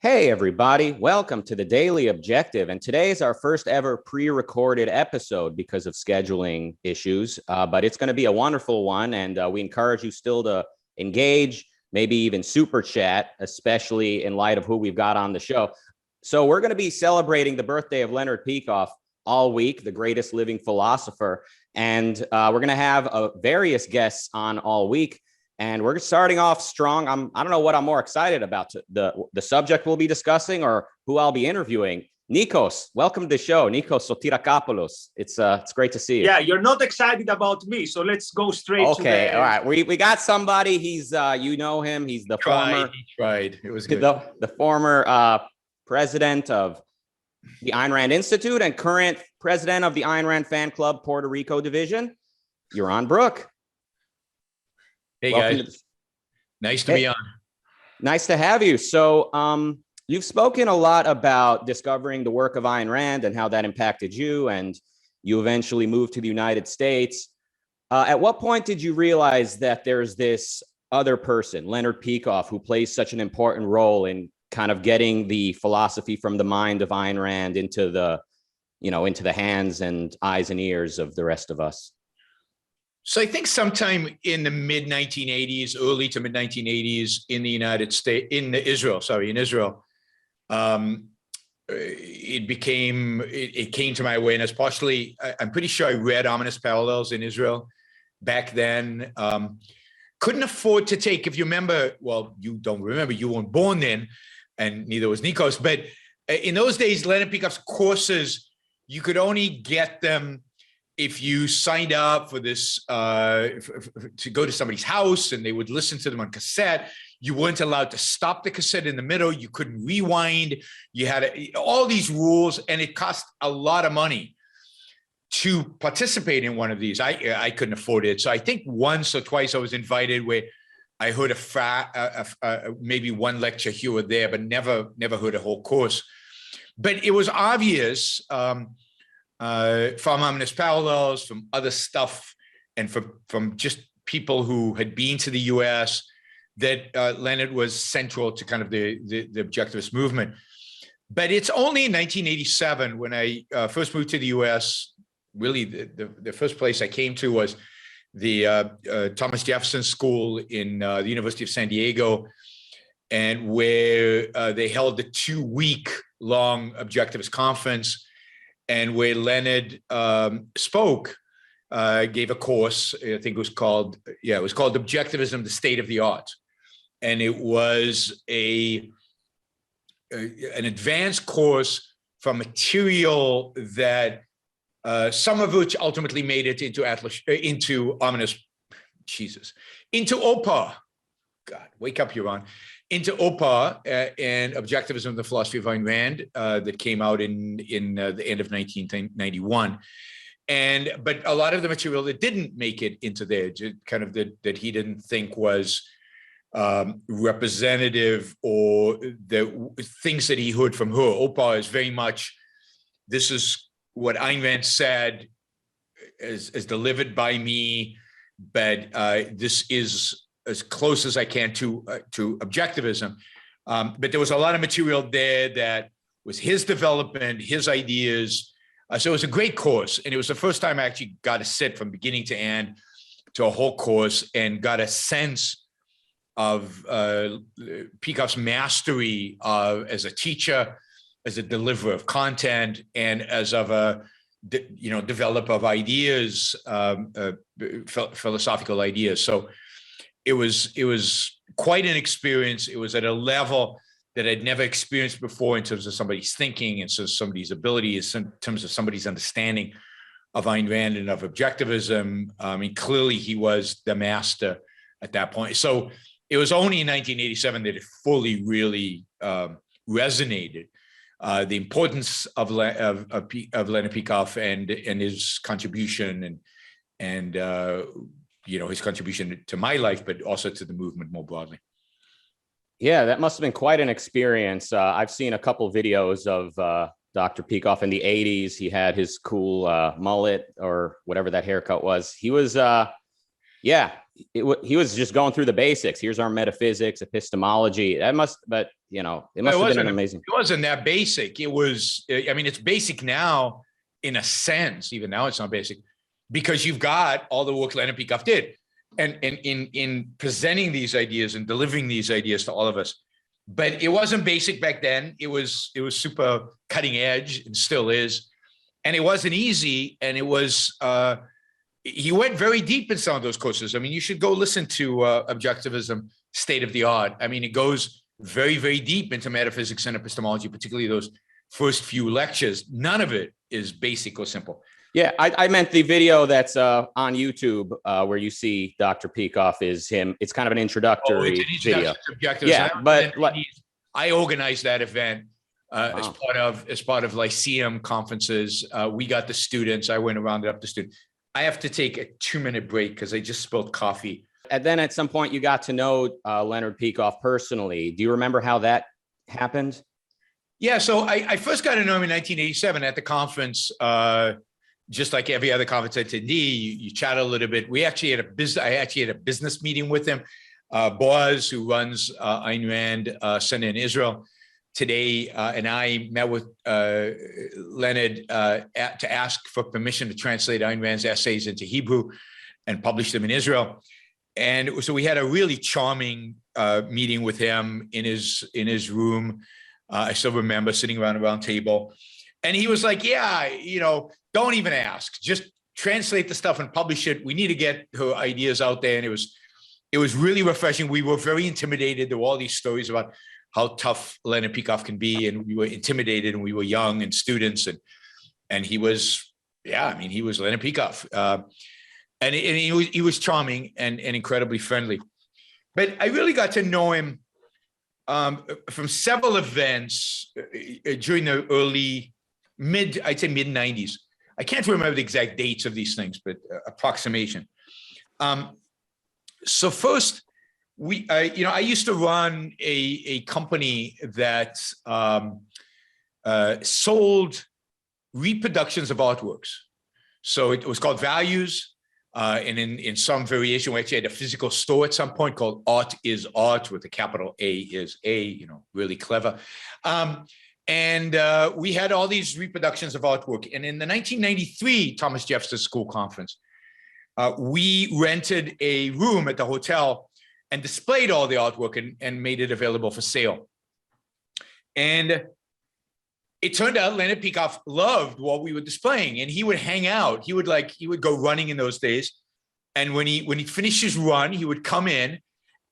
Hey, everybody. Welcome to the Daily Objective. And today is our first ever pre-recorded episode because of scheduling issues. But it's going to be a wonderful one. And we encourage you still to engage, maybe even super chat, especially in light of who we've got on the show. So we're going to be celebrating the birthday of Leonard Peikoff all week, the greatest living philosopher. And we're going to have various guests on all week. And we're starting off strong. I don't know what I'm more excited about, the subject we'll be discussing or who I'll be interviewing. Nikos, welcome to the show. Nikos Sotirakopoulos. It's great to see you. Yeah, you're not excited about me, so let's go straight to Okay, all right. We got somebody. He's you know him. He's the former. He tried. It was good. The former president of the Ayn Rand Institute and current president of the Ayn Rand Fan Club Puerto Rico division, Yaron Brook. Hey, guys. Nice to be on. Nice to have you. So you've spoken a lot about discovering the work of Ayn Rand and how that impacted you, and you eventually moved to the United States. At what point did you realize that there's this other person, Leonard Peikoff, who plays such an important role in kind of getting the philosophy from the mind of Ayn Rand into the hands and eyes and ears of the rest of us? So I think sometime in the mid 1980s, early to mid 1980s in the United States, in Israel, it came to my awareness. Partially, I'm pretty sure I read Ominous Parallels in Israel back then. Couldn't afford to take, if you remember, well, you don't remember, you weren't born then, and neither was Nikos, but in those days, Leonard Peikoff's courses, you could only get them if you signed up for this, to go to somebody's house and they would listen to them on cassette. You weren't allowed to stop the cassette in the middle. You couldn't rewind. You had all these rules, and it cost a lot of money to participate in one of these. I couldn't afford it. So I think once or twice I was invited where I heard maybe one lecture here or there, but never heard a whole course. But it was obvious, from Ominous Parallels, from other stuff, and from just people who had been to the U.S., that Leonard was central to kind of the objectivist movement. But it's only in 1987 when I first moved to the U.S., really the first place I came to was the Thomas Jefferson School in the University of San Diego, and where they held the 2-week-long objectivist conference, and where Leonard spoke, gave a course. I think it was called Objectivism: The State of the Art, and it was an advanced course from material that some of which ultimately made it into OPA. God, wake up, Yaron. Into OPA and Objectivism, the Philosophy of Ayn Rand, that came out in the end of 1991. But a lot of the material that didn't make it into there, kind of that he didn't think was representative, or the things that he heard from her. OPA is very much, this is what Ayn Rand said as delivered by me, but this is as close as I can to objectivism. But there was a lot of material there that was his development, his ideas. So it was a great course. And it was the first time I actually got to sit from beginning to end to a whole course and got a sense of Peikoff's mastery as a teacher, as a deliverer of content, and as of a developer of ideas, philosophical ideas. So it was quite an experience. It was at a level that I'd never experienced before in terms of somebody's thinking, and so somebody's ability, in terms of somebody's understanding of Ayn Rand and of objectivism. I mean, clearly he was the master at that point. So it was only in 1987 that it fully, really resonated. The importance of Leonard Peikoff and his contribution and his contribution to my life, but also to the movement more broadly. Yeah, that must have been quite an experience. I've seen a couple videos of Dr. Peikoff in the 80s. He had his cool mullet or whatever that haircut was. He was, he was just going through the basics. Here's our metaphysics, epistemology. But you know, it must have been an amazing. It wasn't that basic. It was, I mean, it's basic now in a sense. Even now it's not basic because you've got all the work Leonard Peikoff did. And in presenting these ideas and delivering these ideas to all of us. But it wasn't basic back then. It was super cutting edge and still is. And it wasn't easy. And it was, he went very deep in some of those courses. I mean, you should go listen to Objectivism State of the Art. I mean, it goes very, very deep into metaphysics and epistemology, particularly those first few lectures. None of it is basic or simple. Yeah, I meant the video that's on YouTube where you see Dr. Peikoff is him. It's kind of an introductory video. Yeah, but I organized that event as part of Lyceum conferences. We got the students. I went around it up the students. I have to take a 2-minute break because I just spilled coffee. And then at some point you got to know Leonard Peikoff personally. Do you remember how that happened? Yeah, so I first got to know him in 1987 at the conference. Just like every other conference at TD, you chat a little bit. I actually had a business meeting with him. Boaz, who runs Ayn Rand Center in Israel today, and I met with Leonard to ask for permission to translate Ayn Rand's essays into Hebrew and publish them in Israel. And so we had a really charming meeting with him in his room. I still remember sitting around a round table. And he was like, yeah, you know, don't even ask. Just translate the stuff and publish it. We need to get her ideas out there. And it was really refreshing. We were very intimidated. There were all these stories about how tough Leonard Peikoff can be. And we were intimidated and we were young and students. And he was, yeah, I mean, he was Leonard Peikoff. And he was charming and incredibly friendly. But I really got to know him from several events during the I'd say mid 90s. I can't remember the exact dates of these things, but approximation. So first, I used to run a company that sold reproductions of artworks. So it was called Values. And in some variation, we actually had a physical store at some point called Art is Art with a capital A is A, you know, really clever. And we had all these reproductions of artwork. And in the 1993 Thomas Jefferson School Conference, we rented a room at the hotel and displayed all the artwork and made it available for sale. And it turned out Leonard Peikoff loved what we were displaying, and he would hang out. He would go running in those days. And when he finished his run, he would come in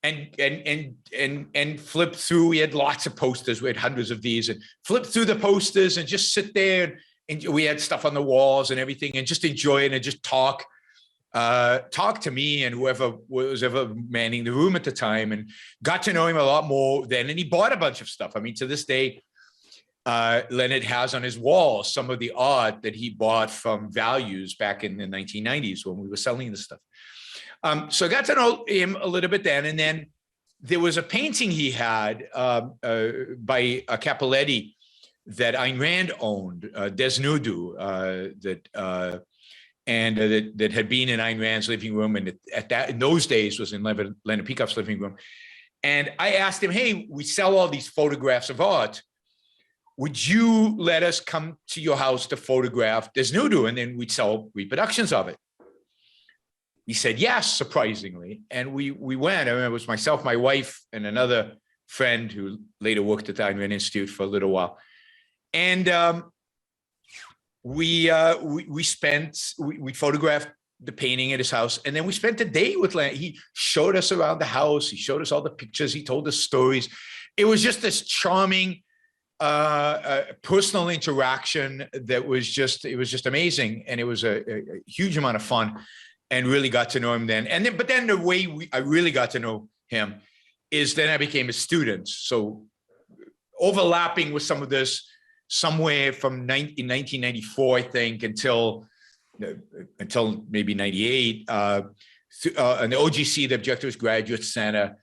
and flip through. We had lots of posters. We had hundreds of these, and flip through the posters and just sit there. And we had stuff on the walls and everything, and just enjoy it and just talk to me and whoever was ever manning the room at the time, and got to know him a lot more then. And he bought a bunch of stuff. I mean, to this day, Leonard has on his wall some of the art that he bought from Values back in the 1990s when we were selling this stuff. So I got to know him a little bit then. And then there was a painting he had by Capoletti that Ayn Rand owned, Desnudo, that had been in Ayn Rand's living room, and in those days was in Leonard Peikoff's living room. And I asked him, hey, we sell all these photographs of art. Would you let us come to your house to photograph Desnudo, and then we'd sell reproductions of it? He said yes, surprisingly. And we went. I remember it was myself, my wife, and another friend who later worked at the Ayn Rand Institute for a little while. And we photographed the painting at his house. And then we spent a day with Leonard. He showed us around the house. He showed us all the pictures. He told us stories. It was just this charming personal interaction that was just amazing. And it was a huge amount of fun, and really got to know him then. But then the way I really got to know him is then I became a student. So overlapping with some of this somewhere from in 1994, I think, until maybe 98, in the OGC, the Objectivist Graduate Center,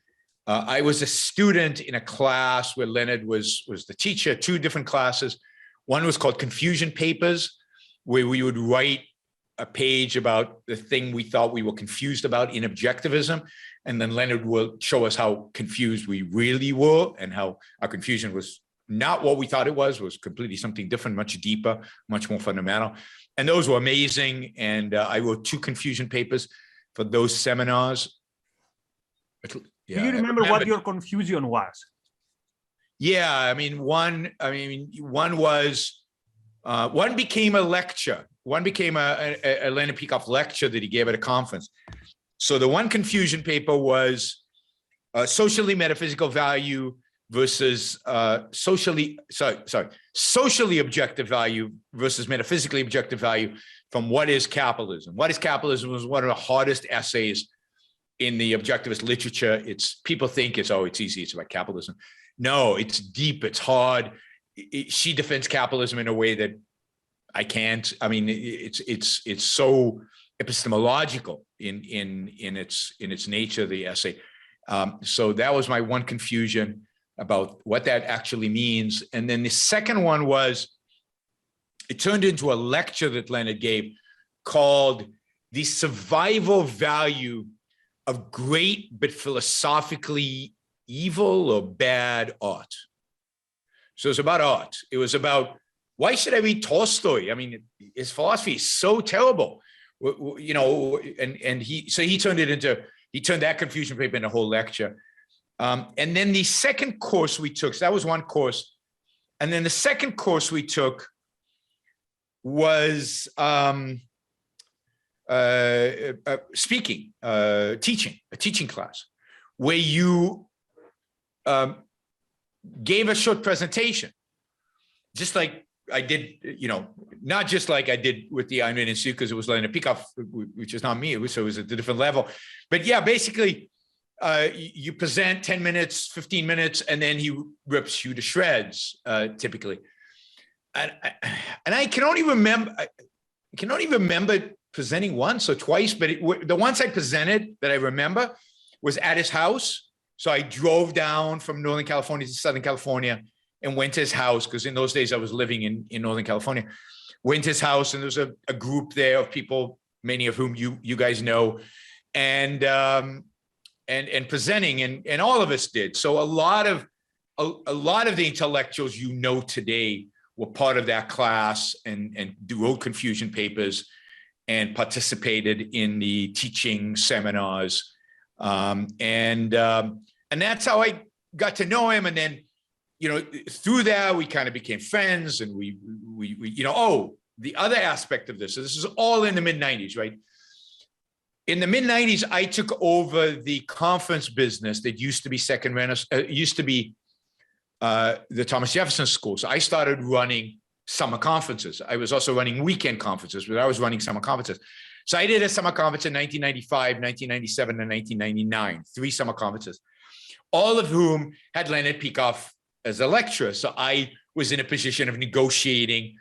I was a student in a class where Leonard was the teacher, 2 different classes. One was called Confusion Papers, where we would write a page about the thing we thought we were confused about in objectivism. And then Leonard will show us how confused we really were and how our confusion was not what we thought it was completely something different, much deeper, much more fundamental. And those were amazing. And I wrote 2 confusion papers for those seminars. Yeah, do you remember what your confusion was? Yeah, I mean, one was, one became a lecture. One became a Leonard Peikoff lecture that he gave at a conference. So the one confusion paper was socially metaphysical value versus socially objective value versus metaphysically objective value from What is Capitalism? What is Capitalism was one of the hardest essays in the objectivist literature. People think it's easy, it's about capitalism. No, it's deep, it's hard. She defends capitalism in a way that I can't. I mean, it's so epistemological in its nature, the essay. So that was my one confusion about what that actually means. And then the second one was, it turned into a lecture that Leonard gave called The Survival Value of Great but Philosophically Evil or Bad Art. So it's about art. It was about, why should I read Tolstoy? I mean, his philosophy is so terrible, you know, and he turned that confusion paper into a whole lecture. And then the second course we took, so that was one course. And then the second course we took was teaching, a teaching class, where you gave a short presentation, just like I did, you know, not just like I did with the Iron Man Institute, because it was Leonard Peikoff, which is not me, so it was at a different level. But yeah, basically, you present 10 minutes, 15 minutes, and then he rips you to shreds, typically. And I can only remember presenting once or twice, but the once I presented that I remember was at his house. So I drove down from Northern California to Southern California and went to his house, because in those days I was living in Northern California. Went to his house, and there was a group there of people, many of whom you guys know, and presenting, and all of us did. So a lot of the intellectuals you know today were part of that class and wrote confusion papers and participated in the teaching seminars. And that's how I got to know him. And then, you know, through that, we kind of became friends, and we you know, the other aspect of this, so this is all in the mid-90s, right? In the mid-90s, I took over the conference business that used to be the Thomas Jefferson School. So I started running summer conferences. I was also running weekend conferences, but I was running summer conferences. So I did a summer conference in 1995, 1997, and 1999, 3 summer conferences, all of whom had Leonard Peikoff as a lecturer. So I was in a position of negotiating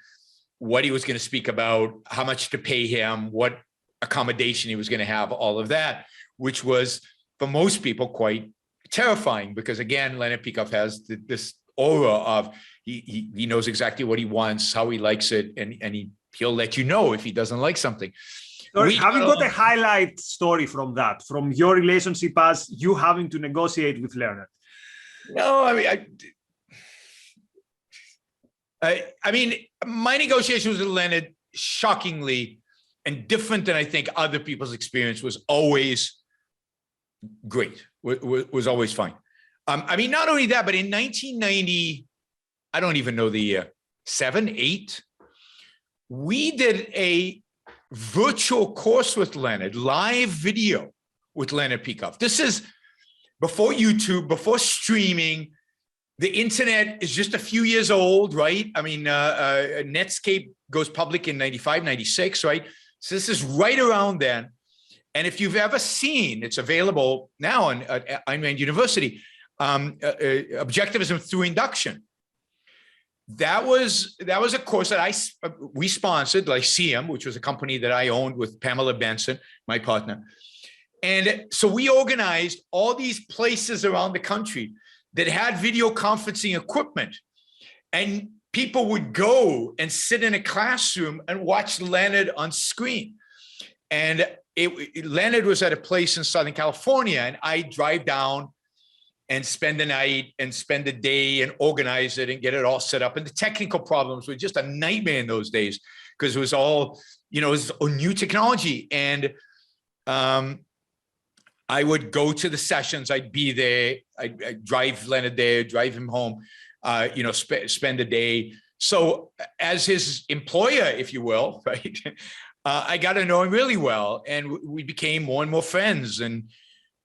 what he was going to speak about, how much to pay him, what accommodation he was going to have, all of that, which was for most people quite terrifying, because again, Leonard Peikoff has this aura of he knows exactly what he wants, how he likes it, and he'll let you know if he doesn't like something. Sorry, have you got a highlight story from that, from your relationship as you having to negotiate with Leonard? No, I mean, my negotiations with Leonard, shockingly and different than I think other people's experience, was always great, was always fine. I mean, not only that, but in 1990, I don't even know the year, 7, 8, we did a virtual course with Leonard, live video with Leonard Peikoff. This is before YouTube, before streaming. The internet is just a few years old, right? I mean, Netscape goes public in 95, 96, right? So this is right around then. And if you've ever seen, it's available now at Ayn Rand University, Objectivism Through Induction. That was a course that we sponsored, Lyceum, which was a company that I owned with Pamela Benson, my partner. And so we organized all these places around the country that had video conferencing equipment, and people would go and sit in a classroom and watch Leonard on screen. And Leonard was at a place in Southern California, and I drive down and spend the night and spend the day and organize it and get it all set up. And the technical problems were just a nightmare in those days because it was all, it was new technology. And I would go to the sessions. I'd be there. I'd drive Leonard there, drive him home, spend the day. So as his employer, if you will, right, I got to know him really well. And we became more and more friends. And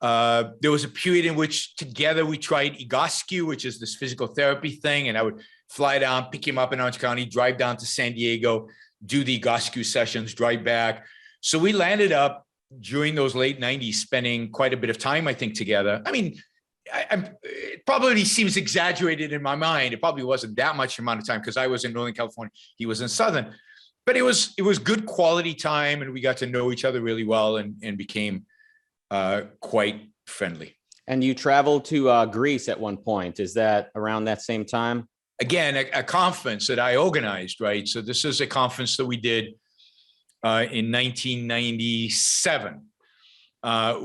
there was a period in which together we tried Egoscue, which is this physical therapy thing. And I would fly down, pick him up in Orange County, drive down to San Diego, do the Egoscue sessions, drive back. So we landed up during those late 90s, spending quite a bit of time, I think, together. I mean, it probably seems exaggerated in my mind. It probably wasn't that much amount of time because I was in Northern California, he was in Southern, but it was good quality time, and we got to know each other really well and became quite friendly. And you traveled to Greece at one point. Is that around that same time? Again, a conference that I organized, right? So this is a conference that we did in 1997,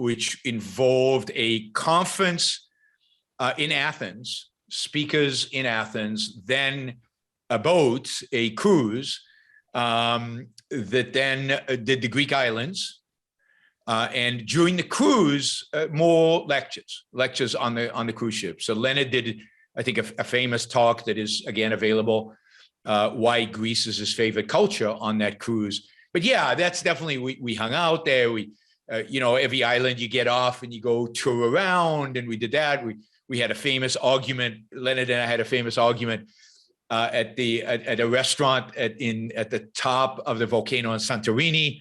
which involved a conference in Athens, speakers in Athens, then a boat, a cruise that then did the Greek islands. And during the cruise, more lectures on the cruise ship. So Leonard did, I think, a famous talk that is, again, available, why Greece is his favorite culture on that cruise. But yeah, that's definitely, we hung out there. We, every island you get off and you go tour around, and we did that. We had a famous argument. Leonard and I had a famous argument at a restaurant at the top of the volcano in Santorini,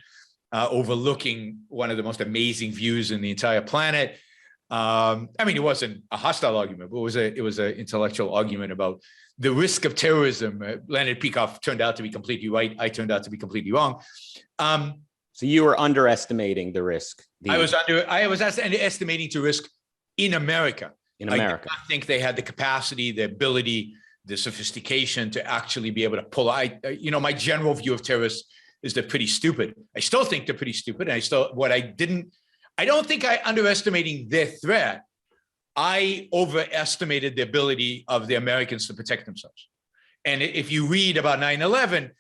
overlooking one of the most amazing views in the entire planet. I mean, it wasn't a hostile argument, but it was an intellectual argument about the risk of terrorism. Leonard Peikoff turned out to be completely right. I turned out to be completely wrong. So you were underestimating the risk. I was underestimating the risk in America. In America, I think they had the capacity, the ability, the sophistication to actually be able to pull. My general view of terrorists is they're pretty stupid. I still think they're pretty stupid. And I don't think I underestimating their threat. I overestimated the ability of the Americans to protect themselves. And if you read about 9/11,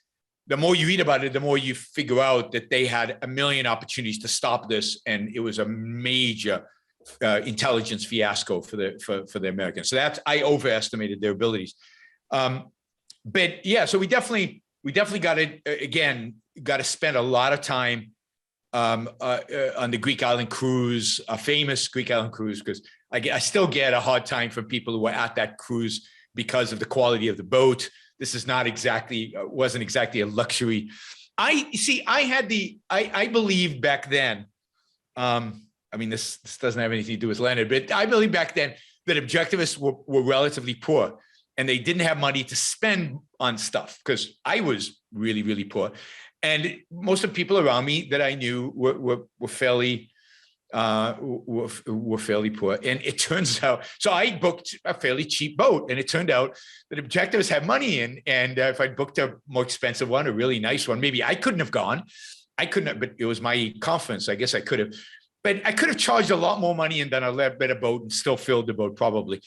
the more you read about it, the more you figure out that they had a million opportunities to stop this. And it was a major intelligence fiasco for the Americans. So I overestimated their abilities. But yeah, so we definitely got to spend a lot of time on the Greek island cruise, a famous Greek island cruise, because I still get a hard time from people who were at that cruise because of the quality of the boat. This is wasn't exactly a luxury. I believe back then, I mean, this doesn't have anything to do with Leonard, but I believe back then that objectivists were relatively poor, and they didn't have money to spend on stuff, because I was really, really poor. And most of the people around me that I knew were fairly poor. And it turns out, so I booked a fairly cheap boat, and it turned out that objectivists had money. And if I'd booked a more expensive one, a really nice one, maybe I couldn't have gone. But it was my conference. I guess I could have. But I could have charged a lot more money and done a better boat and still filled the boat probably.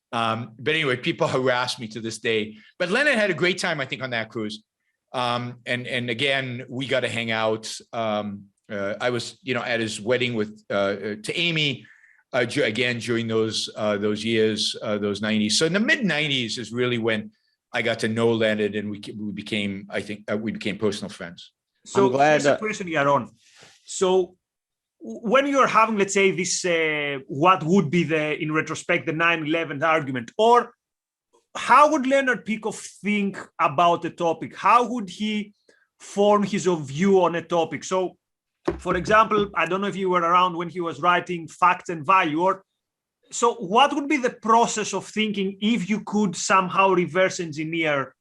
But anyway, people harass me to this day. But Leonard had a great time, I think, on that cruise. And again, we got to hang out. I was, at his wedding to Amy, again, during those years, those 90s. So in the mid 90s is really when I got to know Leonard, and we became personal friends. So here's a question, Yaron. So when you're having, let's say, this, what would be in retrospect, the 9/11 argument, or how would Leonard Peikoff think about the topic? How would he form his view on a topic? So, for example, I don't know if you were around when he was writing Facts and Value, so what would be the process of thinking if you could somehow reverse engineer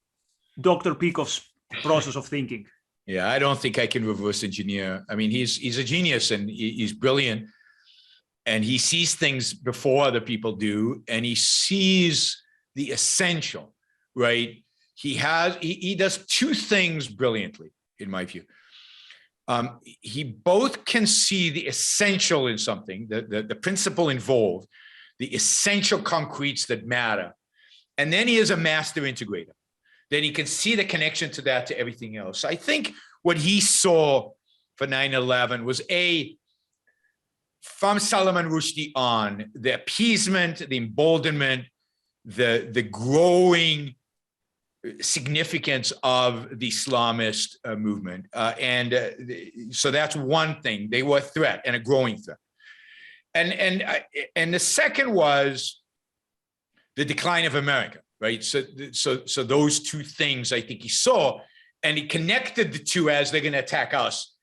Dr. Peikoff's process of thinking? Yeah, I don't think I can reverse engineer. I mean, he's a genius, and he's brilliant, and he sees things before other people do, and he sees the essential, right? He does two things brilliantly, in my view. he both can see the essential in something, the principle involved, the essential concretes that matter. And then he is a master integrator. Then he can see the connection to that, to everything else. I think what he saw for 9/11 was from Salman Rushdie on, the appeasement, the emboldenment, the growing significance of the Islamist movement. So that's one thing. They were a threat and a growing threat. And the second was the decline of America, right? So those two things I think he saw, and he connected the two as they're going to attack us,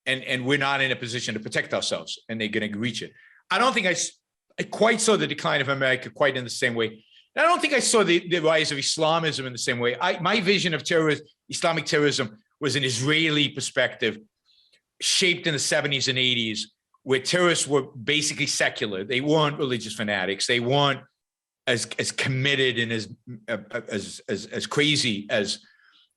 and we're not in a position to protect ourselves, and they're going to reach it. I don't think I quite saw the decline of America quite in the same way. I don't think I saw the rise of Islamism in the same way. My vision of Islamic terrorism was an Israeli perspective, shaped in the 70s and 80s, where terrorists were basically secular. They weren't religious fanatics. They weren't as committed and as crazy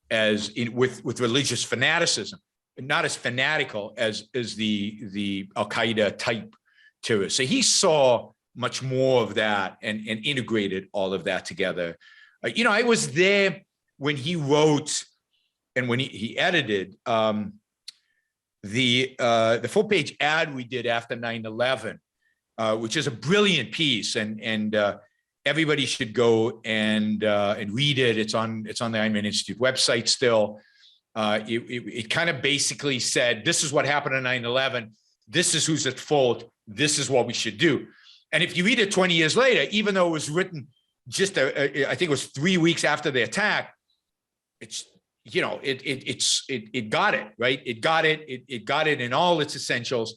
with religious fanaticism, not as fanatical as the Al Qaeda type terrorists. So he saw much more of that and integrated all of that together. I was there when he wrote and when he edited the full-page ad we did after 9/11, which is a brilliant piece, and everybody should go and read it. It's on the Einman Institute website still. It kind of basically said, this is what happened on 9/11. This is who's at fault. This is what we should do. And if you read it 20 years later, even though it was written just, I think it was 3 weeks after the attack, it got it, right? It got it in all its essentials.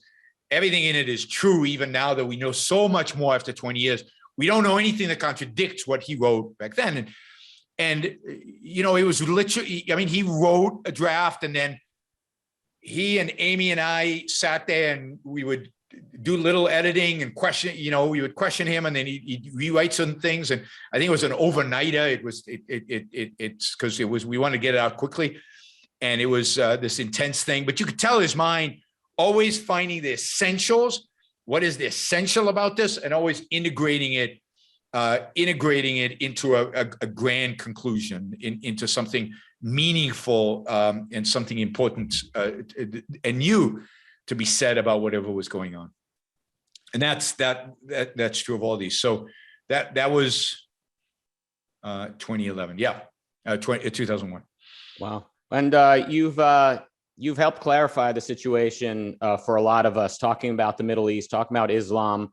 Everything in it is true, even now that we know so much more after 20 years. We don't know anything that contradicts what he wrote back then. And it was literally, he wrote a draft, and then he and Amy and I sat there and we would do little editing and question, we would question him, and then he'd rewrite some things. And I think it was an overnighter. It's because we wanted to get it out quickly. And it was this intense thing, but you could tell his mind always finding the essentials. What is the essential about this? And always integrating it into a grand conclusion, into something meaningful and something important and new to be said about whatever was going on. And that's true of all these. So that was 2011. Yeah, 2001. Wow. And you've helped clarify the situation for a lot of us, talking about the Middle East, talking about Islam.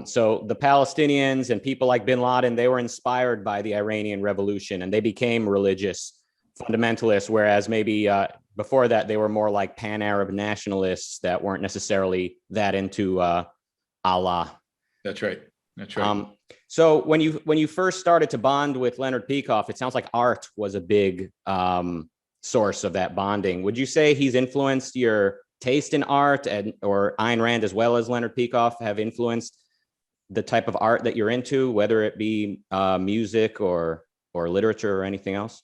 So the Palestinians and people like bin Laden, they were inspired by the Iranian Revolution, and they became religious fundamentalists, whereas maybe before that, they were more like pan-Arab nationalists that weren't necessarily that into Allah. That's right. That's right. So when you first started to bond with Leonard Peikoff, it sounds like art was a big source of that bonding. Would you say he's influenced your taste in art, or Ayn Rand as well as Leonard Peikoff have influenced the type of art that you're into, whether it be music or literature or anything else?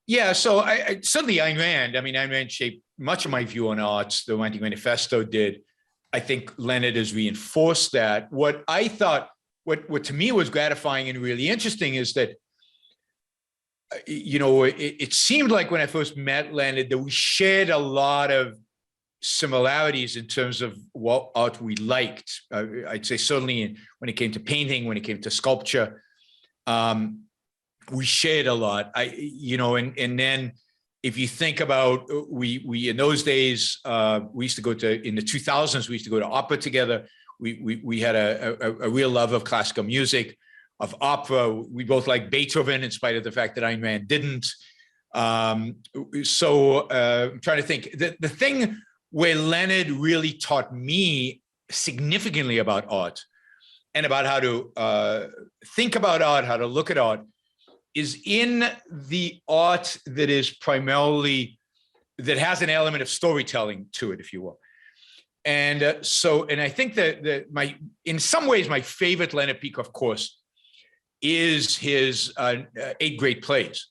Yeah, so I certainly Ayn Rand. Ayn Rand shaped much of my view on arts. The Romantic Manifesto did. I think Leonard has reinforced that. What I thought, what to me was gratifying and really interesting is that, it seemed like when I first met Leonard that we shared a lot of similarities in terms of what art we liked. I'd say certainly when it came to painting, when it came to sculpture, we shared a lot. And then if you think about, we in those days, we used to go to, in the 2000s, we used to go to opera together. We had a real love of classical music, of opera. We both liked Beethoven, in spite of the fact that Ayn Rand didn't. So I'm trying to think. The thing where Leonard really taught me significantly about art and about how to think about art, how to look at art, is in the art that is primarily, that has an element of storytelling to it, if you will. And I think that in some ways, my favorite Leonard Peikoff course is his 8th grade plays.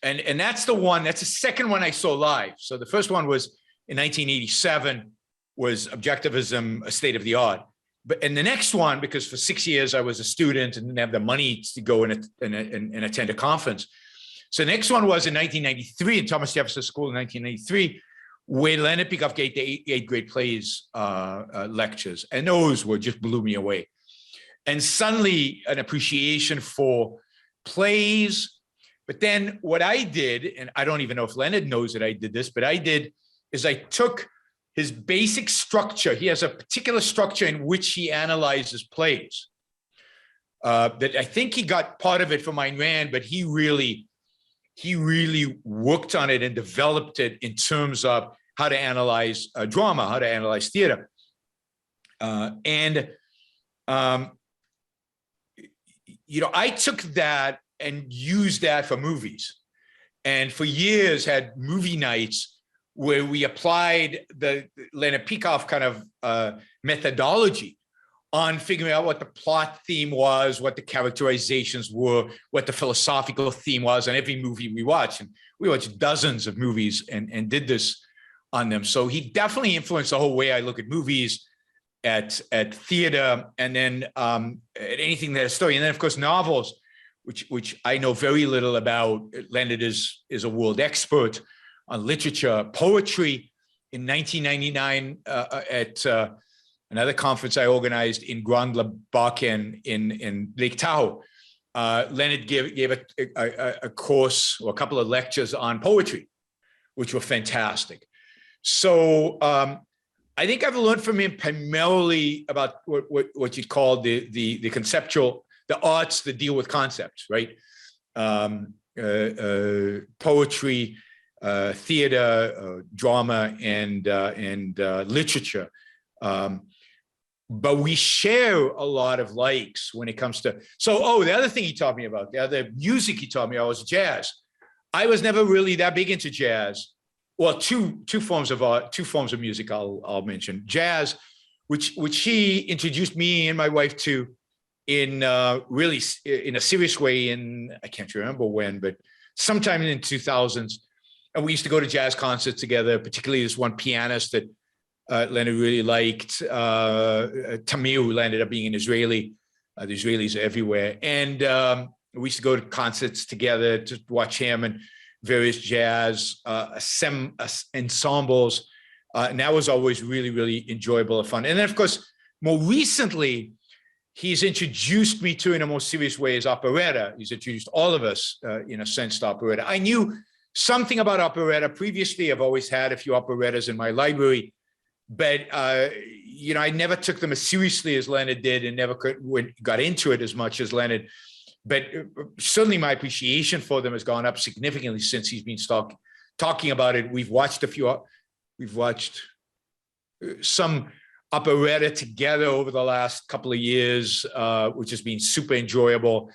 And that's the second one I saw live. So the first one was in 1987, was Objectivism, a State of the Art. And the next one, because for 6 years I was a student and didn't have the money to go and attend a conference. So the next one was in 1993 in Thomas Jefferson School in 1993, where Leonard Peikoff gave the eighth grade plays lectures. And those just blew me away. And suddenly an appreciation for plays. But then what I did, and I don't even know if Leonard knows that I did this, but I did, is I took his basic structure. He has a particular structure in which he analyzes plays. That I think he got part of it from Ayn Rand, but he really worked on it and developed it in terms of how to analyze drama, how to analyze theater. I took that and used that for movies. And for years had movie nights where we applied the Leonard Peikoff kind of methodology on figuring out what the plot theme was, what the characterizations were, what the philosophical theme was on every movie we watched. And we watched dozens of movies and did this on them. So he definitely influenced the whole way I look at movies, at theater, and then at anything that has story. And then, of course, novels, which I know very little about. Leonard is a world expert on literature. Poetry. In 1999 at another conference I organized in Grand Labaken in Lake Tahoe, Leonard gave a course or a couple of lectures on poetry, which were fantastic. So I think I've learned from him primarily about what you'd call the conceptual, the arts that deal with concepts, right? Poetry, theater, drama, and literature. But we share a lot of likes when it comes to. So, the other thing he taught me about, the other music he taught me about was jazz. I was never really that big into jazz. Well, two forms of art, two forms of music I'll mention. Jazz, which he introduced me and my wife to in really in a serious way I can't remember when, but sometime in the 2000s. And we used to go to jazz concerts together, particularly this one pianist that Leonard really liked, Tamir, who ended up being an Israeli. The Israelis are everywhere. And we used to go to concerts together to watch him and various jazz ensembles. And that was always really, really enjoyable and fun. And then, of course, more recently, he's introduced me to, in a more serious way, is operetta. He's introduced all of us, in a sense, to operetta. I knew something about operetta previously. I've always had a few operettas in my library, but I never took them as seriously as Leonard did, and never got into it as much as Leonard. But certainly my appreciation for them has gone up significantly since he's been talking about it. We've watched some operetta together over the last couple of years, which has been super enjoyable.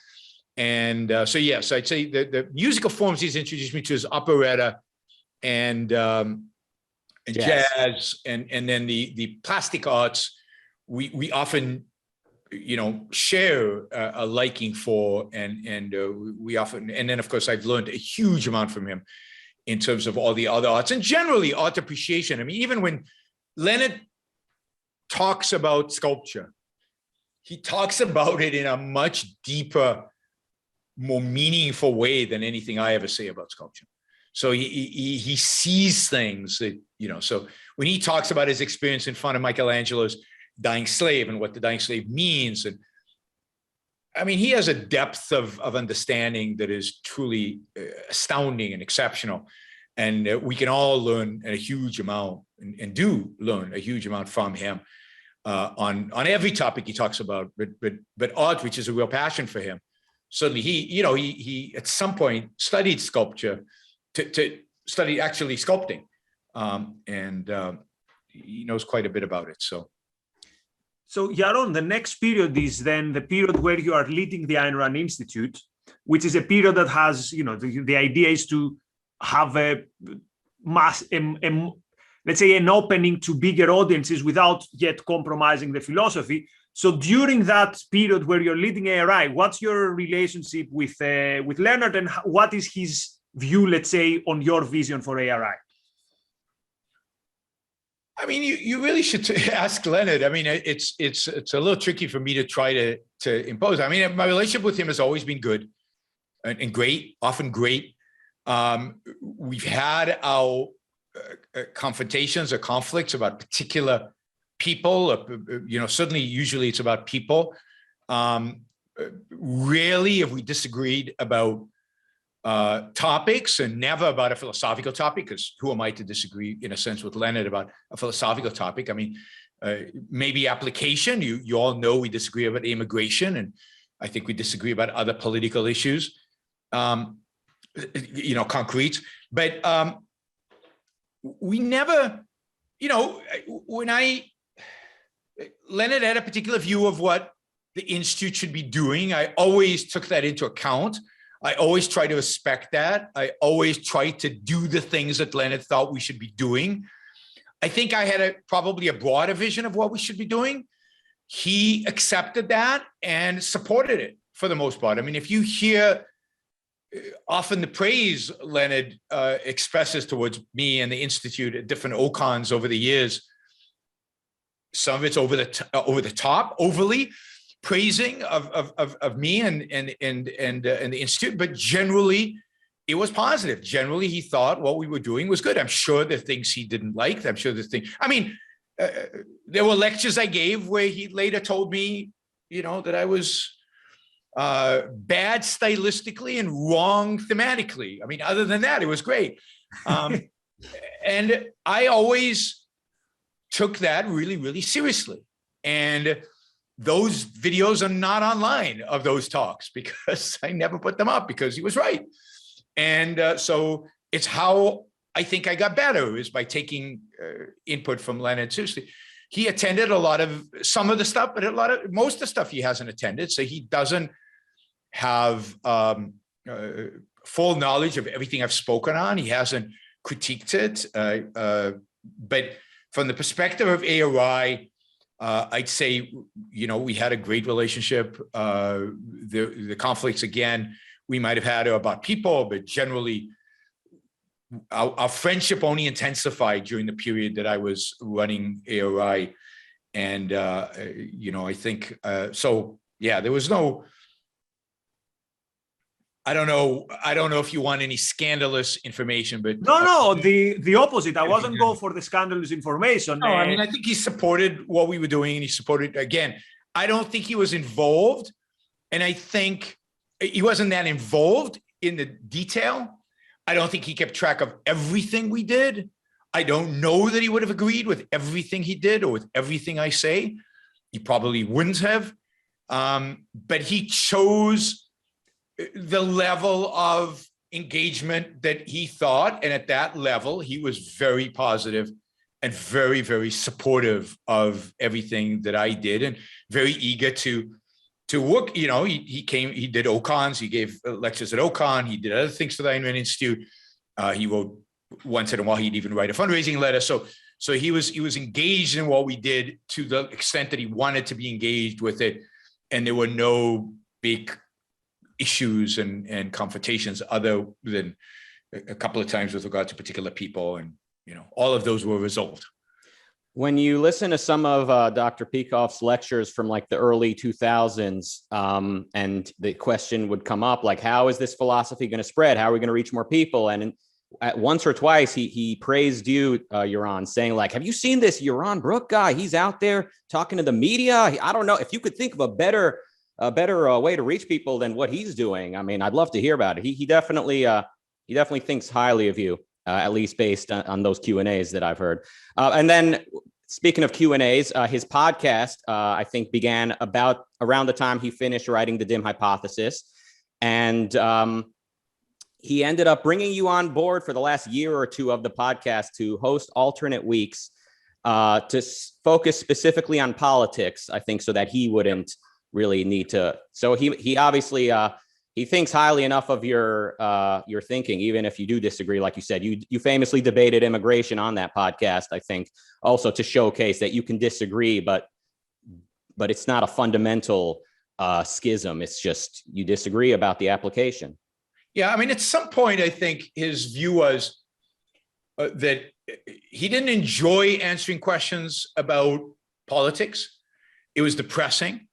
And so, yes, I'd say the musical forms he's introduced me to is operetta and jazz, and then the plastic arts. We often, share a liking for, and we often, and then of course I've learned a huge amount from him in terms of all the other arts and generally art appreciation. I mean, even when Leonard talks about sculpture, he talks about it in a much deeper, more meaningful way than anything I ever say about sculpture. So he sees things that, so when he talks about his experience in front of Michelangelo's Dying Slave and what the Dying Slave means, and I mean, he has a depth of understanding that is truly astounding and exceptional. And we can all learn a huge amount and do learn a huge amount from him on every topic he talks about, but art, which is a real passion for him. Certainly he at some point studied sculpture to study actually sculpting. And he knows quite a bit about it. So Yaron, the next period is then the period where you are leading the Ayn Rand Institute, which is a period that has, the idea is to have a mass, let's say, an opening to bigger audiences without yet compromising the philosophy. So during that period where you're leading ARI, what's your relationship with Leonard, and what is his view, let's say, on your vision for ARI? I mean, you really should ask Leonard. I mean, it's a little tricky for me to try to impose. I mean, my relationship with him has always been good and great, often great. We've had our confrontations or conflicts about particular people. Certainly, usually it's about people. Rarely have we disagreed about topics, and never about a philosophical topic, because who am I to disagree in a sense with Leonard about a philosophical topic? I mean, maybe application. You all know we disagree about immigration, and I think we disagree about other political issues, concrete. But we never, Leonard had a particular view of what the Institute should be doing. I always took that into account. I always try to respect that. I always try to do the things that Leonard thought we should be doing. I think I had probably a broader vision of what we should be doing. He accepted that and supported it for the most part. I mean, if you hear often the praise Leonard expresses towards me and the Institute at different OCONs over the years, some of it's over the top, overly praising of me and the Institute, but generally it was positive. Generally, he thought what we were doing was good. I'm sure there are things he didn't like. I'm sure there were lectures I gave where he later told me, that I was bad stylistically and wrong thematically. I mean, other than that, it was great. And I always took that really, really seriously. And those videos are not online of those talks because I never put them up because he was right. And so it's how I think I got better, is by taking input from Leonard seriously. He attended some of the stuff, but most of the stuff he hasn't attended. So he doesn't have full knowledge of everything I've spoken on. He hasn't critiqued it. But from the perspective of ARI, I'd say, we had a great relationship. The conflicts, again, we might have had about people, but generally our friendship only intensified during the period that I was running ARI. And, I think, there was no, I don't know if you want any scandalous information, but no, the opposite. I wasn't going for the scandalous information. No, I mean, I think he supported what we were doing, and he supported, again, I don't think he was involved, and I think he wasn't that involved in the detail. I don't think he kept track of everything we did. I don't know that he would have agreed with everything he did or with everything I say. He probably wouldn't have, but he chose the level of engagement that he thought, and at that level, he was very positive and very, very supportive of everything that I did, and very eager to work. He did OCONs, he gave lectures at OCON, he did other things for the Ayn Rand Institute. He wrote once in a while, he'd even write a fundraising letter. So he was engaged in what we did to the extent that he wanted to be engaged with it, and there were no big issues and confrontations other than a couple of times with regard to particular people, and all of those were resolved. When you listen to some of Dr. Peikoff's lectures from like the early 2000s, and the question would come up like, how is this philosophy going to spread? How are we going to reach more people? And at once or twice, he praised you, Yaron, saying like, have you seen this Yaron Brook guy? He's out there talking to the media. I don't know if you could think of a better way to reach people than what he's doing. I mean, I'd love to hear about it. He definitely thinks highly of you, at least based on those Q&As that I've heard. And then speaking of Q&As, his podcast, I think, began about around the time he finished writing The Dim Hypothesis. And he ended up bringing you on board for the last year or two of the podcast to host alternate weeks to focus specifically on politics, I think, so that he wouldn't really need to. So he obviously he thinks highly enough of your thinking, even if you do disagree. Like you said, you famously debated immigration on that podcast, I think, also to showcase that you can disagree, but it's not a fundamental schism. It's just you disagree about the application. Yeah, I mean, at some point, I think his view was that he didn't enjoy answering questions about politics. It was depressing.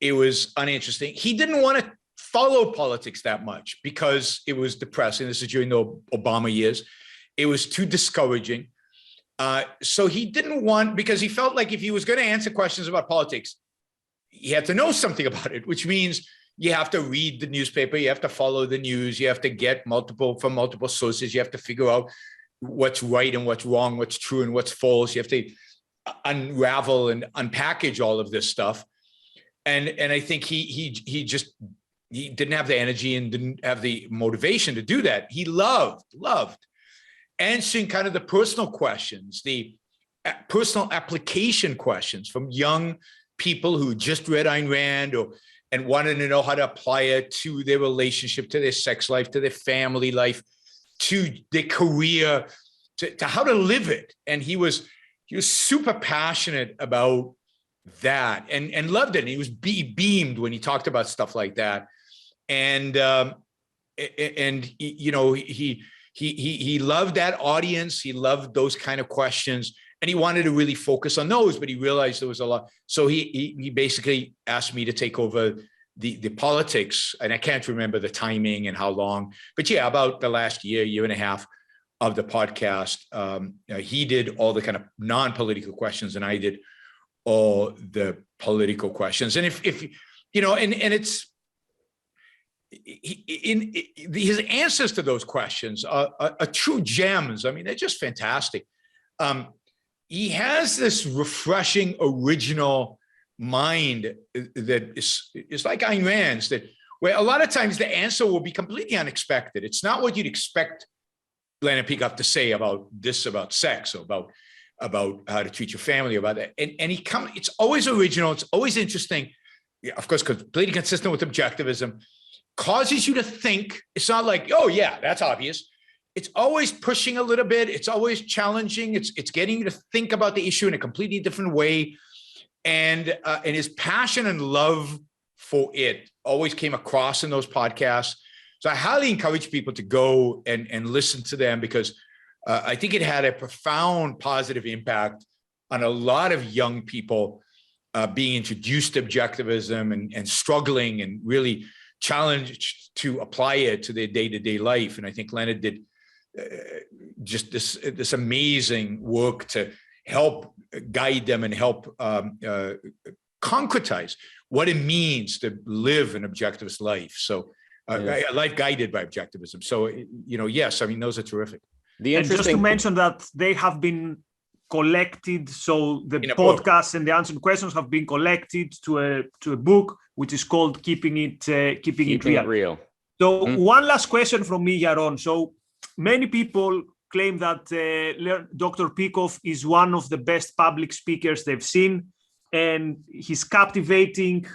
It was uninteresting. He didn't want to follow politics that much because it was depressing. This is during the Obama years. It was too discouraging. So he didn't want, because he felt like if he was going to answer questions about politics, he had to know something about it, which means you have to read the newspaper, you have to follow the news, you have to get from multiple sources, you have to figure out what's right and what's wrong, what's true and what's false. You have to unravel and unpackage all of this stuff. And I think he didn't have the energy and didn't have the motivation to do that. He loved answering kind of the personal questions, the personal application questions from young people who just read Ayn Rand and wanted to know how to apply it to their relationship, to their sex life, to their family life, to their career, to how to live it. And he was super passionate about that and loved it. And he beamed when he talked about stuff like that. And you know, he loved that audience. He loved those kind of questions, and he wanted to really focus on those, but he realized there was a lot. So he basically asked me to take over the politics, and I can't remember the timing and how long, but yeah, about the last year and a half of the podcast. He did all the kind of non-political questions, and I did all the political questions. And if you know, and it's his answers to those questions are true gems. I mean, they're just fantastic. He has this refreshing, original mind that is like Ayn Rand's, that where a lot of times the answer will be completely unexpected. It's not what you'd expect Leonard Peikoff to say about sex, or about how to treat your family, about that. And it's always original. It's always interesting. Yeah, of course, completely consistent with objectivism, causes you to think. It's not like, oh yeah, that's obvious. It's always pushing a little bit. It's always challenging. It's getting you to think about the issue in a completely different way. And his passion and love for it always came across in those podcasts. So I highly encourage people to go and listen to them, because I think it had a profound positive impact on a lot of young people being introduced to objectivism and struggling and really challenged to apply it to their day-to-day life. And I think Leonard did just this amazing work to help guide them and help concretize what it means to live an objectivist life. So a life guided by objectivism. So, you know, yes, I mean, those are terrific. And just to mention that they have been collected, so the podcasts and the answered questions have been collected to a book, which is called Keeping It Real. So one last question from me, Yaron. So many people claim that Dr. Peikoff is one of the best public speakers they've seen, and he's captivating.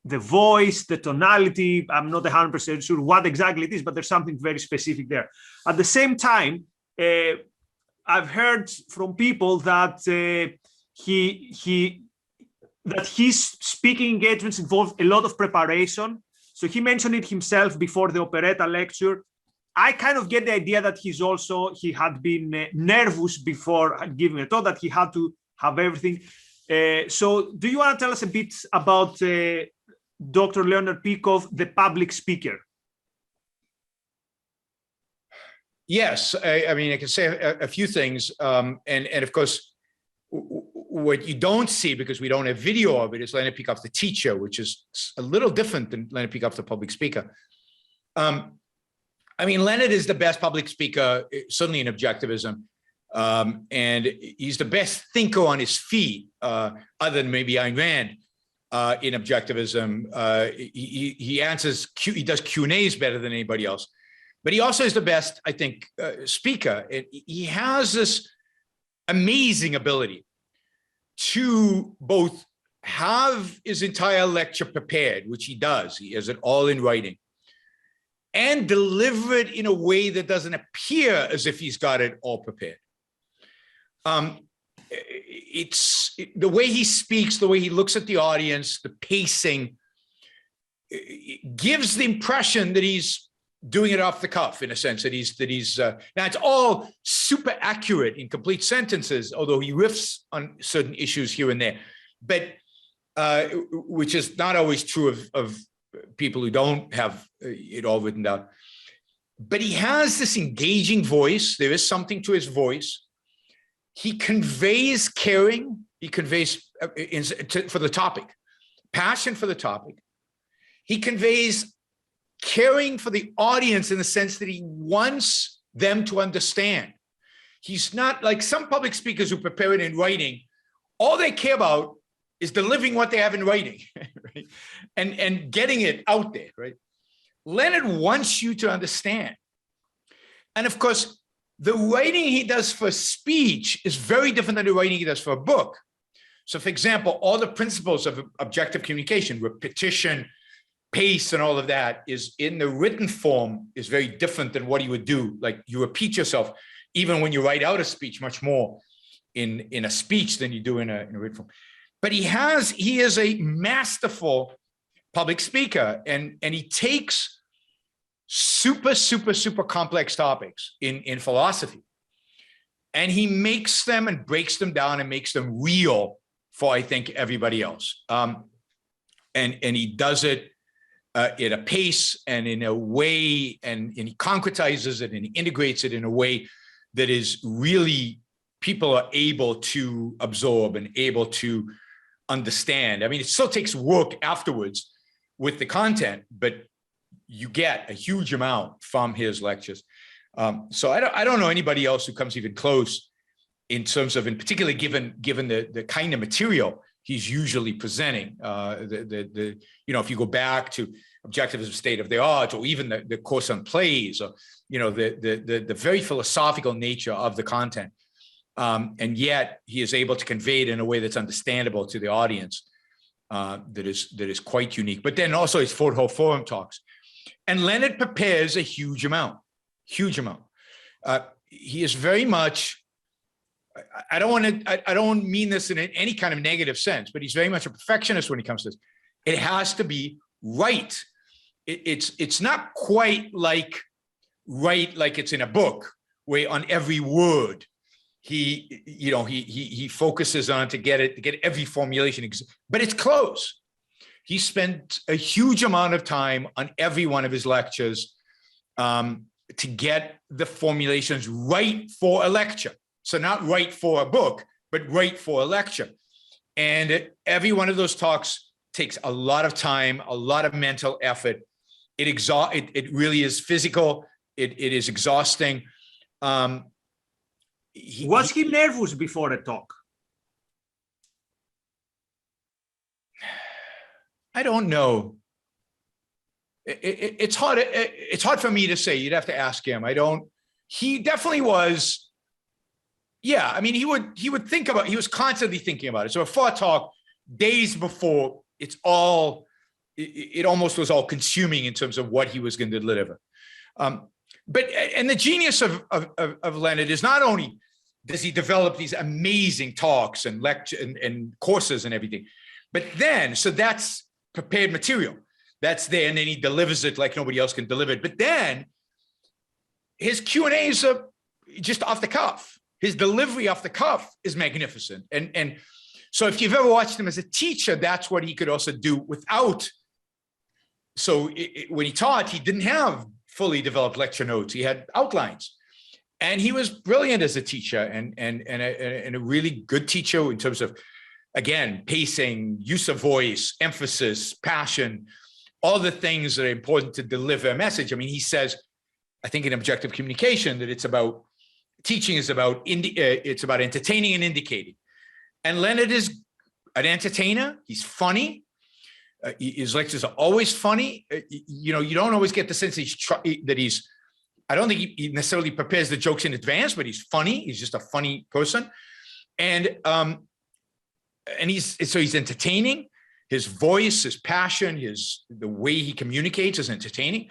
The voice, the tonality, I'm not 100% sure what exactly it is, but there's something very specific there. At the same time, I've heard from people that his speaking engagements involve a lot of preparation. So he mentioned it himself before the operetta lecture. I kind of get the idea that he had been nervous before giving a talk, that he had to have everything. So do you want to tell us a bit about Dr. Leonard Peikoff, the public speaker? Yes, I mean, I can say a few things. And of course, what you don't see, because we don't have video of it, is Leonard Peikoff, the teacher, which is a little different than Leonard Peikoff, the public speaker. I mean, Leonard is the best public speaker, certainly in objectivism. And he's the best thinker on his feet, other than maybe Ayn Rand. In objectivism, he does Q&As better than anybody else, but he also is the best, I think, speaker. He has this amazing ability to both have his entire lecture prepared, which he does. He has it all in writing, and deliver it in a way that doesn't appear as if he's got it all prepared. It's the way he speaks, the way he looks at the audience, the pacing, gives the impression that he's doing it off the cuff in a sense that he's now it's all super accurate in complete sentences, although he riffs on certain issues here and there, but which is not always true of people who don't have it all written down. But he has this engaging voice. There is something to his voice. He conveys caring. He conveys for the topic, passion for the topic. He conveys caring for the audience in the sense that he wants them to understand. He's not like some public speakers who prepare it in writing. All they care about is delivering what they have in writing, right? And getting it out there, right? Leonard wants you to understand. And of course, the writing he does for speech is very different than the writing he does for a book. So for example, all the principles of objective communication, repetition, pace, and all of that is in the written form is very different than what he would do. Like you repeat yourself, even when you write out a speech, much more in a speech than you do in a written form. But he is a masterful public speaker, and he takes super complex topics in philosophy, and he makes them and breaks them down and makes them real for, I think, everybody else. And he does it at a pace and in a way, and he concretizes it and he integrates it in a way that is really people are able to absorb and able to understand. I mean, it still takes work afterwards with the content, but you get a huge amount from his lectures. So I don't know anybody else who comes even close in terms of, in particular, given the kind of material he's usually presenting. If you go back to Objectivism, State of the Art, or even the course on plays, or the very philosophical nature of the content, and yet he is able to convey it in a way that's understandable to the audience. That is quite unique. But then also his Fort Hall Forum talks. And Leonard prepares a huge amount. He is very much, I don't mean this in any kind of negative sense, but he's very much a perfectionist when it comes to this. It has to be right. It's not quite like right like it's in a book, where on every word he focuses on to get every formulation, but it's close. He spent a huge amount of time on every one of his lectures to get the formulations right for a lecture. So not right for a book, but right for a lecture. And every one of those talks takes a lot of time, a lot of mental effort. It really is physical. It is exhausting. Was he nervous before a talk? I don't know. It's hard. It's hard for me to say. You'd have to ask him. He definitely was. Yeah, I mean, he would think about. He was constantly thinking about it. So before a talk, days before, it almost was all consuming in terms of what he was going to deliver. But the genius of Leonard is not only does he develop these amazing talks and lecture and courses and everything, but then so that's prepared material that's there, and then he delivers it like nobody else can deliver it. But then his Q&As are just off the cuff. His delivery off the cuff is magnificent. And so if you've ever watched him as a teacher, that's what he could also do without. So when he taught, he didn't have fully developed lecture notes. He had outlines, and he was brilliant as a teacher and a really good teacher in terms of, again, pacing, use of voice, emphasis, passion, all the things that are important to deliver a message. I mean, he says, I think in objective communication, that it's about teaching is about it's about entertaining and indicating. And Leonard is an entertainer. He's funny. His lectures are always funny. You don't always get the sense that he's. I don't think he necessarily prepares the jokes in advance, but he's funny. He's just a funny person, and he's entertaining. His voice, his passion, the way he communicates is entertaining,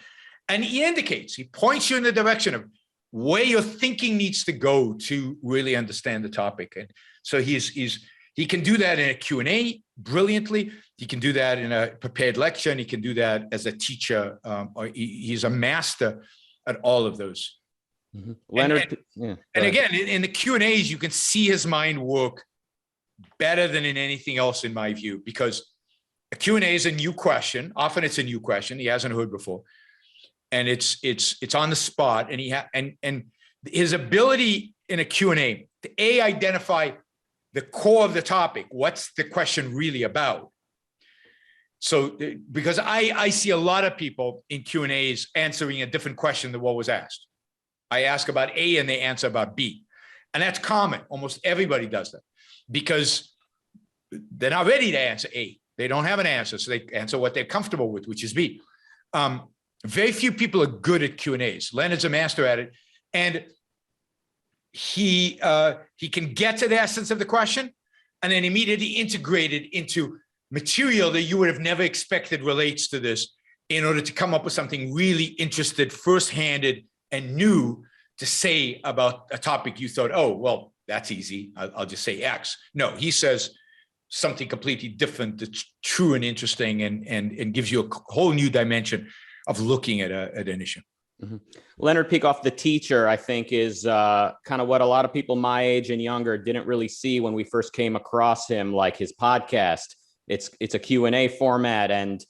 and he points you in the direction of where your thinking needs to go to really understand the topic. And so he's He can do that in a Q&A brilliantly. He can do that in a prepared lecture, and he can do that as a teacher. He's a master at all of those. Mm-hmm. Leonard, and again, in the Q&As, you can see his mind work better than in anything else, in my view, because a Q&A is a new question. Often it's a new question he hasn't heard before, and it's on the spot. And and his ability in a Q&A to identify the core of the topic. What's the question really about? So, because I see a lot of people in Q&As answering a different question than what was asked. I ask about A and they answer about B. And that's common. Almost everybody does that because they're not ready to answer A. They don't have an answer. So they answer what they're comfortable with, which is B. Very few people are good at Q&As. Leonard's a master at it. And he can get to the essence of the question and then immediately integrate it into material that you would have never expected relates to this in order to come up with something really interested, first-handed, and new to say about a topic you thought, oh, well, that's easy. I'll just say X. No, he says something completely different that's true and interesting and gives you a whole new dimension of looking at an issue. Mm-hmm. Leonard Peikoff, the teacher, I think is kind of what a lot of people my age and younger didn't really see when we first came across him, like his podcast. It's a Q&A format, and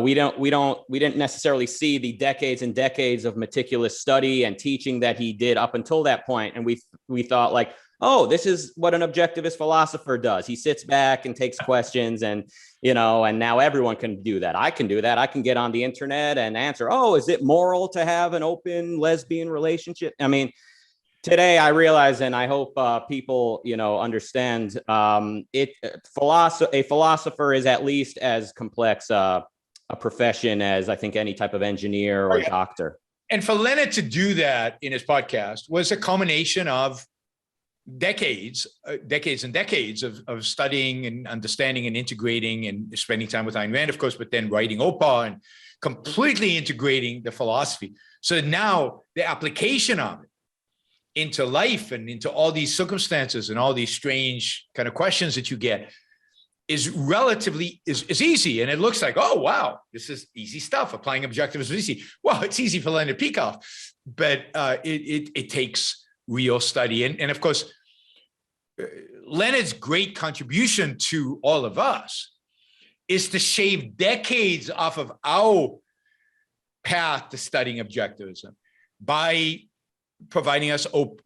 we didn't necessarily see the decades and decades of meticulous study and teaching that he did up until that point. And we thought like, oh, this is what an objectivist philosopher does. He sits back and takes questions, and and now everyone can do that. I can do that. I can get on the internet and answer, oh, is it moral to have an open lesbian relationship? I mean, today I realize, and I hope people, understand, a philosopher is at least as complex a profession as I think any type of engineer or doctor. And for Leonard to do that in his podcast was a culmination of decades and decades of studying and understanding and integrating and spending time with Ayn Rand, of course, but then writing OPA and completely integrating the philosophy. So now the application of it into life and into all these circumstances and all these strange kind of questions that you get is relatively is easy. And it looks like, oh, wow, this is easy stuff. Applying objectivism is easy. Well, it's easy for Leonard Peikoff, but it takes real study. And of course, Leonard's great contribution to all of us is to shave decades off of our path to studying objectivism by providing us with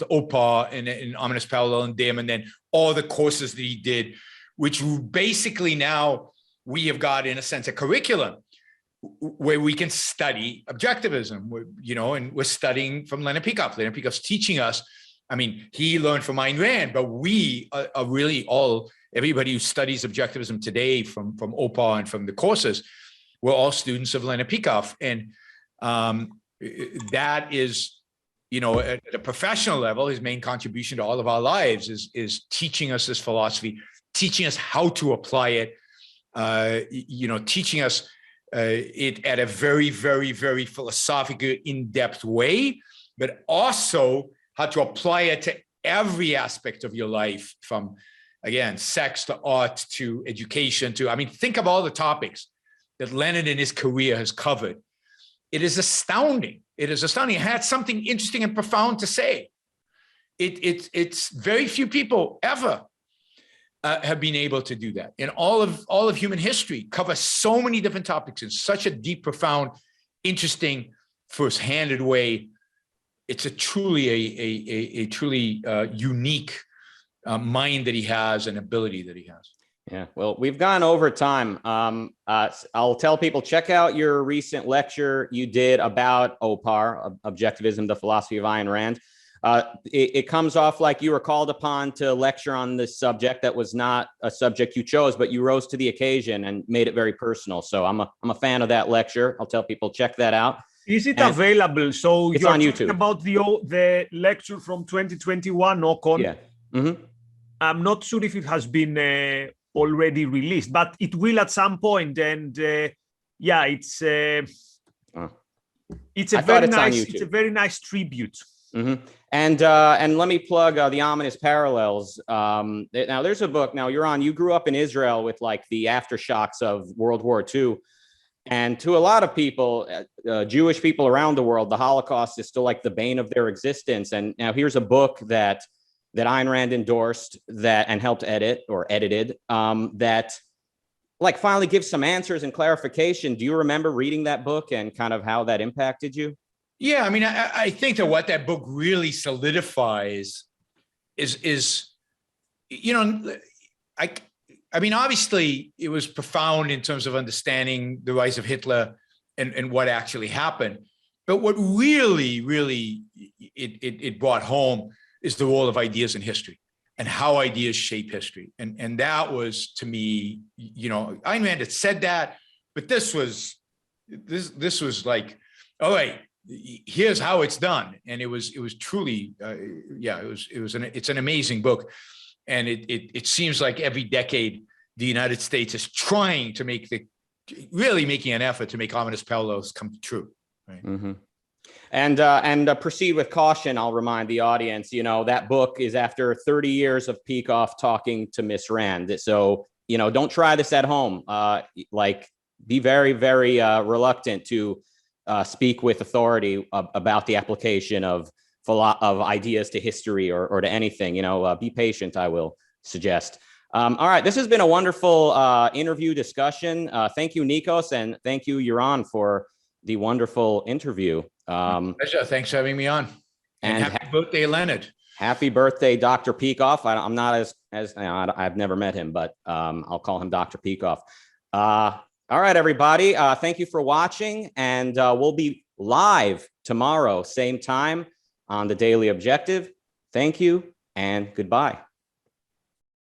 OPA and Ominous Parallel and DIM, and then all the courses that he did, which basically now we have got, in a sense, a curriculum where we can study objectivism, and we're studying from Leonard Peikoff. Leonard Peikoff's teaching us. I mean, he learned from Ayn Rand, but we are really everybody who studies objectivism today from OPA and from the courses, we're all students of Leonard Peikoff. And that is, at a professional level, his main contribution to all of our lives is teaching us this philosophy, teaching us how to apply it, teaching us it at a very, very, very philosophical, in-depth way, but also how to apply it to every aspect of your life, from, again, sex to art to education to, think of all the topics that Leonard in his career has covered. It is astounding. It is astounding. It had something interesting and profound to say. It's very few people ever have been able to do that. And all of human history covers so many different topics in such a deep, profound, interesting, first-handed way. It's a truly unique mind that he has and ability that he has. Yeah, well, we've gone over time. I'll tell people, check out your recent lecture you did about OPAR, Objectivism, the Philosophy of Ayn Rand. It comes off like you were called upon to lecture on this subject that was not a subject you chose, but you rose to the occasion and made it very personal. So I'm a fan of that lecture. I'll tell people, check that out. Is it available? So it's you're on talking YouTube. About the lecture from 2021, Ocon. Yeah. Mm-hmm. I'm not sure if it has been already released, but it will at some point. And it's a very nice tribute. And let me plug the Ominous Parallels. Now, there's a book. Now, Yaron, you grew up in Israel with like the aftershocks of World War II. And to a lot of people, Jewish people around the world, the Holocaust is still like the bane of their existence. And now here's a book that Ayn Rand endorsed and helped edit or edited that like finally gives some answers and clarification. Do you remember reading that book and kind of how that impacted you? Yeah, I mean, I think that what that book really solidifies is I mean, obviously, it was profound in terms of understanding the rise of Hitler and what actually happened. But what really it brought home is the role of ideas in history and how ideas shape history. And that was, to me, Ayn Rand had said that, but this was like, all right, here's how it's done. And it was truly, it's an amazing book. And it seems like every decade, the United States is trying to making an effort to make Ominous Parallels come true. Right? Mm-hmm. And proceed with caution. I'll remind the audience, that book is after 30 years of Peikoff talking to Miss Rand. So, don't try this at home. Be very, very reluctant to speak with authority about the application of ideas to history or to anything. Be patient, I will suggest. All right, this has been a wonderful interview discussion. Thank you, Nikos, and thank you, Yaron, for the wonderful interview. Pleasure. Thanks for having me on. And happy birthday, Leonard. Happy birthday, Dr. Peikoff. I'm not I've never met him, but I'll call him Dr. Peikoff. All right, everybody. Thank you for watching, and we'll be live tomorrow, same time on the Daily Objective. Thank you and goodbye.